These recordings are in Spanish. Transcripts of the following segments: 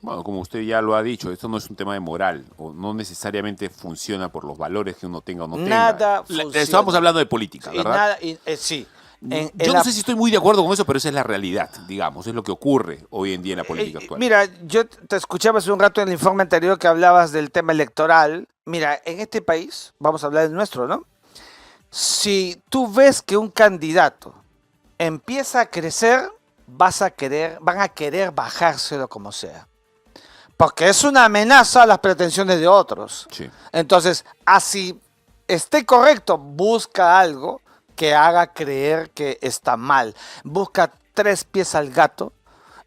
Bueno, como usted ya lo ha dicho, esto no es un tema de moral, o no necesariamente funciona por los valores que uno tenga o no tenga. Nada Estábamos funciona. hablando de política, Y ¿verdad? nada, sí. Yo no sé si estoy muy de acuerdo con eso, pero esa es la realidad, digamos, es lo que ocurre hoy en día en la política actual. Mira, yo te escuchaba hace un rato en el informe anterior que hablabas del tema electoral. Mira, en este país, vamos a hablar del nuestro, ¿no? Si tú ves que un candidato empieza a crecer, van a querer bajárselo como sea. Porque es una amenaza a las pretensiones de otros. Sí. Entonces, así esté correcto, busca algo que haga creer que está mal. Busca tres pies al gato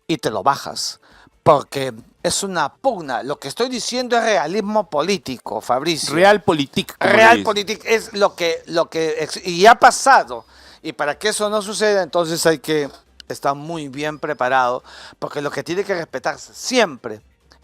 y te lo bajas. Porque es una pugna. Lo que estoy diciendo es realismo político, Fabricio. Realpolitik, como le dicen. Realpolitik es y ha pasado. Y para que eso no suceda, entonces hay que estar muy bien preparado, porque lo que tiene que respetarse siempre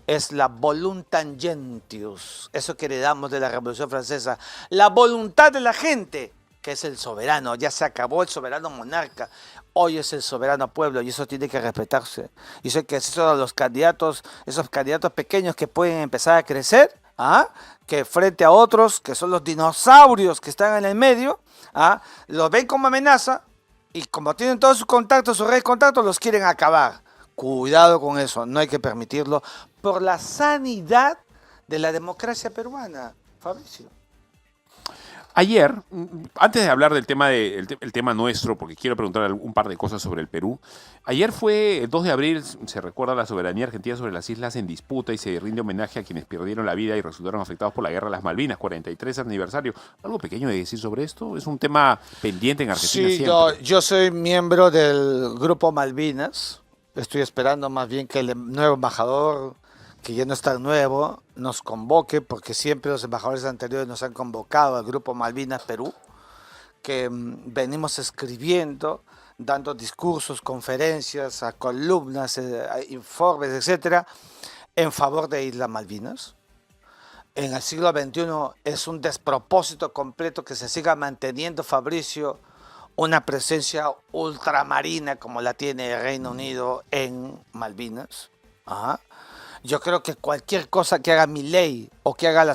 es la voluntas gentium, eso que heredamos de la Revolución Francesa, la voluntad de la gente, que es el soberano. Ya se acabó el soberano monarca, hoy es el soberano pueblo y eso tiene que respetarse. Y eso hay que decirlo a los candidatos, esos candidatos pequeños que pueden empezar a crecer, ¿ah? Que frente a otros, que son los dinosaurios que están en el medio, ¿ah? Los ven como amenaza y como tienen todos sus contactos, sus redes de contactos, los quieren acabar. Cuidado con eso, no hay que permitirlo por la sanidad de la democracia peruana, Fabricio. Ayer, antes de hablar del tema, el tema nuestro, porque quiero preguntar un par de cosas sobre el Perú, ayer fue el 2 de abril, se recuerda la soberanía argentina sobre las islas en disputa y se rinde homenaje a quienes perdieron la vida y resultaron afectados por la guerra de las Malvinas, 43 aniversario. ¿Algo pequeño de decir sobre esto? Es un tema pendiente en Argentina Sí, siempre. yo soy miembro del Grupo Malvinas. Estoy esperando más bien que el nuevo embajador, que ya no es tan nuevo, nos convoque, porque siempre los embajadores anteriores nos han convocado al Grupo Malvinas Perú, que venimos escribiendo, dando discursos, conferencias, a columnas, a informes, etcétera, en favor de Islas Malvinas. En el siglo XXI es un despropósito completo que se siga manteniendo, Fabricio, una presencia ultramarina como la tiene el Reino Unido en Malvinas. Ajá. Yo creo que cualquier cosa que haga Milei o que haga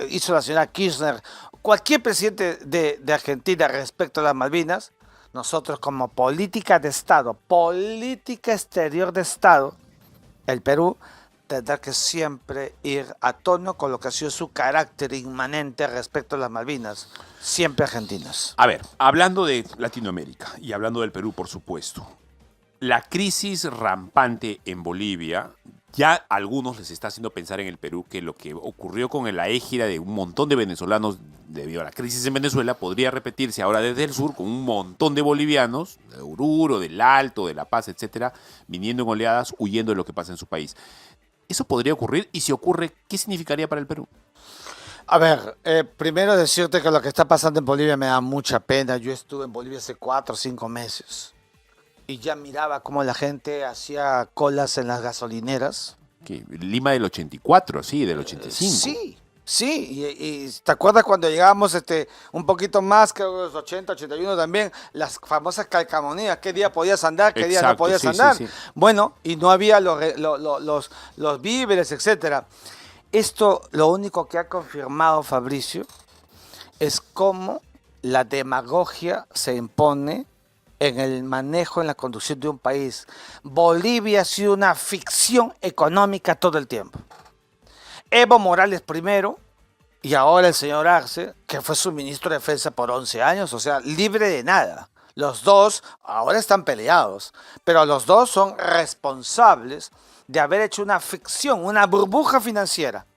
hizo la señora Kirchner, cualquier presidente de Argentina respecto a las Malvinas, nosotros como política de Estado, política exterior de Estado, el Perú tendrá que siempre ir a tono con lo que ha sido su carácter inmanente respecto a las Malvinas, siempre argentinas. A ver, hablando de Latinoamérica y hablando del Perú, por supuesto, la crisis rampante en Bolivia, ya a algunos les está haciendo pensar en el Perú que lo que ocurrió con la égida de un montón de venezolanos debido a la crisis en Venezuela podría repetirse ahora desde el sur con un montón de bolivianos, de Oruro, del Alto, de La Paz, etcétera, viniendo en oleadas, huyendo de lo que pasa en su país. ¿Eso podría ocurrir? Y si ocurre, ¿qué significaría para el Perú? A ver, primero decirte que lo que está pasando en Bolivia me da mucha pena. Yo estuve en Bolivia hace 4 o 5 meses y ya miraba cómo la gente hacía colas en las gasolineras. ¿Qué? Lima del 84, sí, del 85. Sí, sí, y ¿te acuerdas cuando llegábamos un poquito más que los 80, 81 también, las famosas calcamonías, qué día podías andar, qué día no Exacto, podías sí, andar? sí, sí. Bueno, y no había los víveres, etcétera. Esto lo único que ha confirmado Fabricio es cómo la demagogia se impone en el manejo, en la conducción de un país. Bolivia ha sido una ficción económica todo el tiempo. Evo Morales primero y ahora el señor Arce, que fue su ministro de Defensa por 11 años, o sea, libre de nada. Los dos ahora están peleados, pero los dos son responsables de haber hecho una ficción, una burbuja financiera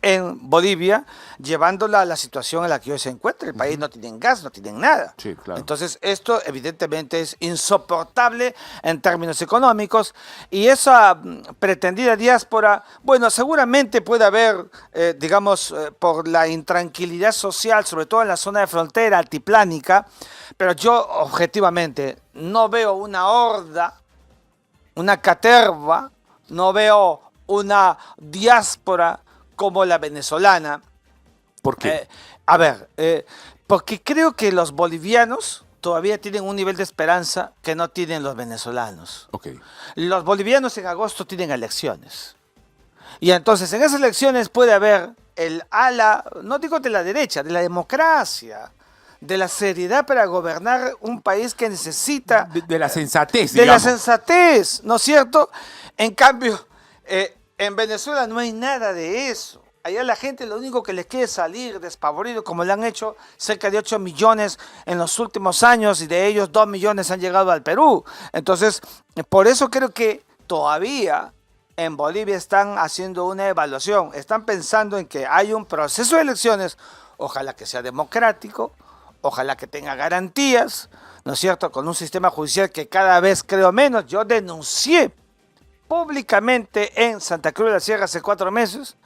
en Bolivia, llevándola a la situación en la que hoy se encuentra. El país no tiene gas, no tienen nada. Sí, claro. Entonces, esto evidentemente es insoportable en términos económicos y esa pretendida diáspora, bueno, seguramente puede haber, por la intranquilidad social, sobre todo en la zona de frontera altiplánica, pero yo objetivamente no veo una horda, una caterva, no veo una diáspora como la venezolana. ¿Por qué? Porque creo que los bolivianos todavía tienen un nivel de esperanza que no tienen los venezolanos. Ok. Los bolivianos en agosto tienen elecciones. Y entonces en esas elecciones puede haber el ala, no digo de la derecha, de la democracia, de la seriedad para gobernar un país que necesita De la sensatez, de la digamos. sensatez, ¿no es cierto? En cambio, en Venezuela no hay nada de eso. Allá la gente lo único que les quiere salir despavorido, como le han hecho cerca de 8 millones en los últimos años y de ellos 2 millones han llegado al Perú. Entonces, por eso creo que todavía en Bolivia están haciendo una evaluación, están pensando en que hay un proceso de elecciones, ojalá que sea democrático, ojalá que tenga garantías, ¿no es cierto?, con un sistema judicial que cada vez creo menos. Yo denuncié públicamente en Santa Cruz de la Sierra hace 4 meses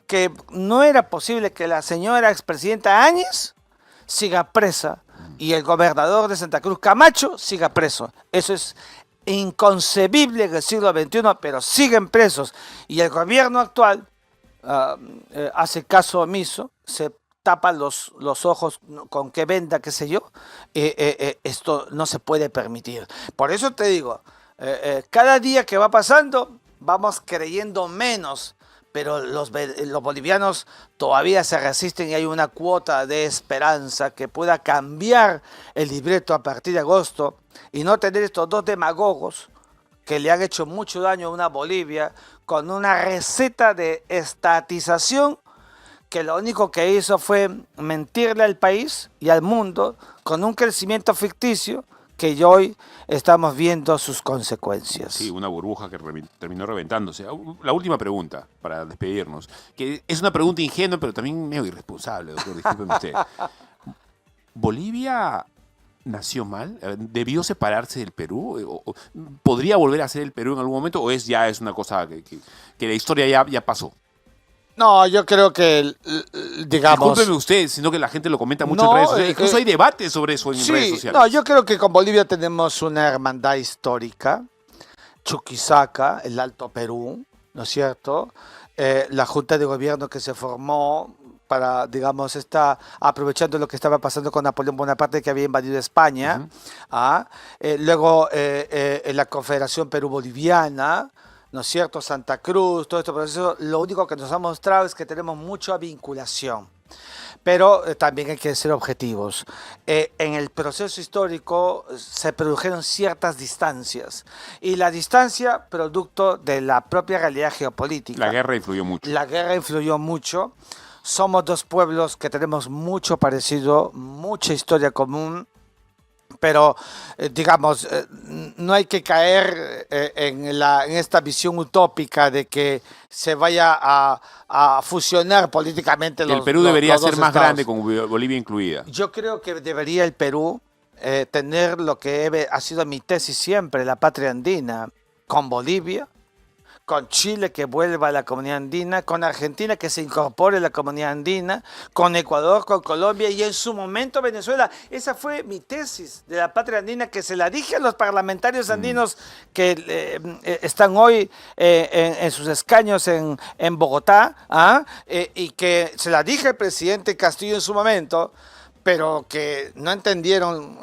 que no era posible que la señora expresidenta Áñez siga presa y el gobernador de Santa Cruz, Camacho, siga preso. Eso es inconcebible en el siglo XXI, pero siguen presos. Y el gobierno actual hace caso omiso, se tapa los ojos con qué venda, qué sé yo. Esto no se puede permitir. Por eso te digo, cada día que va pasando vamos creyendo menos, pero los bolivianos todavía se resisten y hay una cuota de esperanza que pueda cambiar el libreto a partir de agosto y no tener estos dos demagogos que le han hecho mucho daño a una Bolivia con una receta de estatización que lo único que hizo fue mentirle al país y al mundo con un crecimiento ficticio que hoy estamos viendo sus consecuencias. Sí, una burbuja que terminó reventándose. La última pregunta, para despedirnos, que es una pregunta ingenua, pero también medio irresponsable, doctor, discúlpeme usted. ¿Bolivia nació mal? ¿Debió separarse del Perú? ¿Podría volver a ser el Perú en algún momento? ¿O ya es una cosa que la historia ya pasó? No, yo creo que, digamos... Discúlpeme usted, sino que la gente lo comenta mucho No, en redes sociales. Incluso hay debates sobre eso en redes sociales. No, yo creo que con Bolivia tenemos una hermandad histórica. Chuquisaca, el Alto Perú, ¿no es cierto? La Junta de Gobierno que se formó para, digamos, aprovechando lo que estaba pasando con Napoleón Bonaparte, que había invadido España. Luego la Confederación Perú-Boliviana, ¿no es cierto? Santa Cruz, todo este proceso, lo único que nos ha mostrado es que tenemos mucha vinculación. Pero también hay que ser objetivos. En el proceso histórico se produjeron ciertas distancias. Y la distancia, producto de la propia realidad geopolítica. La guerra influyó mucho. La guerra influyó mucho. Somos dos pueblos que tenemos mucho parecido, mucha historia común. Pero, digamos, no hay que caer en esta visión utópica de que se vaya a fusionar políticamente el Perú debería ser más estados. grande con Bolivia incluida. Yo creo que debería el Perú tener lo que ha sido mi tesis siempre, la patria andina, con Bolivia, con Chile que vuelva a la comunidad andina, con Argentina que se incorpore a la comunidad andina, con Ecuador, con Colombia y en su momento Venezuela. Esa fue mi tesis de la patria andina que se la dije a los parlamentarios andinos que están hoy en sus escaños en Bogotá, y que se la dije al presidente Castillo en su momento, pero que no entendieron,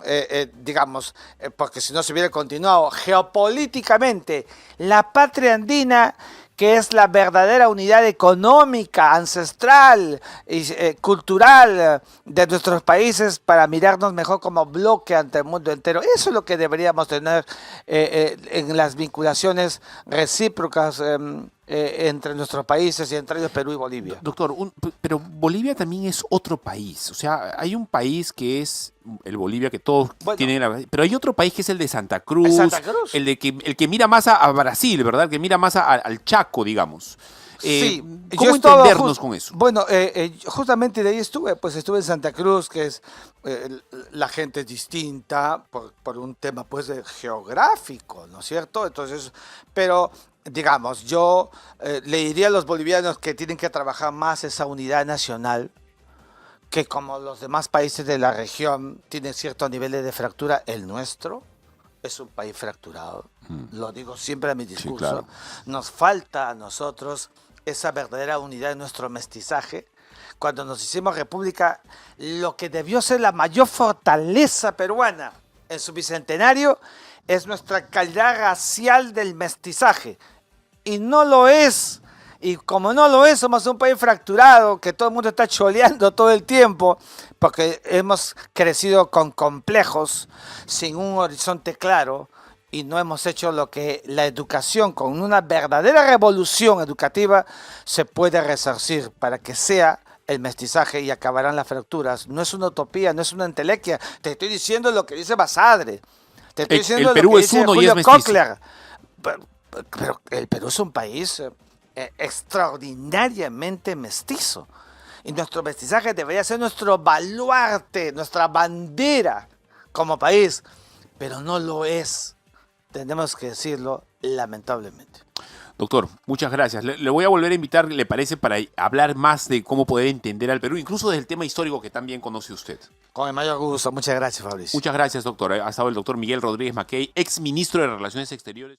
digamos, porque si no se hubiera continuado geopolíticamente, la patria andina, que es la verdadera unidad económica, ancestral y cultural de nuestros países para mirarnos mejor como bloque ante el mundo entero. Eso es lo que deberíamos tener en las vinculaciones recíprocas entre nuestros países y entre ellos Perú y Bolivia. Doctor, pero Bolivia también es otro país. O sea, hay un país que es el Bolivia que todos tienen, pero hay otro país que es el de Santa Cruz, el que mira más a Brasil, ¿verdad? El que mira más al Chaco, digamos. Sí, ¿Cómo entendernos con eso? Bueno, justamente de ahí estuve en Santa Cruz, que es la gente es distinta por un tema pues geográfico, ¿no es cierto? Entonces, pero digamos, yo le diría a los bolivianos que tienen que trabajar más esa unidad nacional, que como los demás países de la región tienen ciertos niveles de fractura, el nuestro es un país fracturado. Lo digo siempre en mi discurso. Sí, claro. Nos falta a nosotros esa verdadera unidad de nuestro mestizaje. Cuando nos hicimos república, lo que debió ser la mayor fortaleza peruana en su bicentenario es nuestra calidad racial del mestizaje. Y no lo es. Y como no lo es, somos un país fracturado, que todo el mundo está choleando todo el tiempo, porque hemos crecido con complejos, sin un horizonte claro, y no hemos hecho lo que la educación, con una verdadera revolución educativa, se puede resarcir para que sea el mestizaje y acabarán las fracturas. No es una utopía, no es una entelequia. Te estoy diciendo lo que dice Basadre. Te estoy diciendo El Perú lo que es dice uno y Julio es mestizo. Cochler. Pero el Perú es un país extraordinariamente mestizo. Y nuestro mestizaje debería ser nuestro baluarte, nuestra bandera como país. Pero no lo es. Tenemos que decirlo lamentablemente. Doctor, muchas gracias. Le voy a volver a invitar, ¿le parece, para hablar más de cómo poder entender al Perú, incluso desde el tema histórico que también conoce usted? Con el mayor gusto. Muchas gracias, Fabricio. Muchas gracias, doctor. Ha estado el doctor Miguel Rodríguez Mackey, ex ministro de Relaciones Exteriores.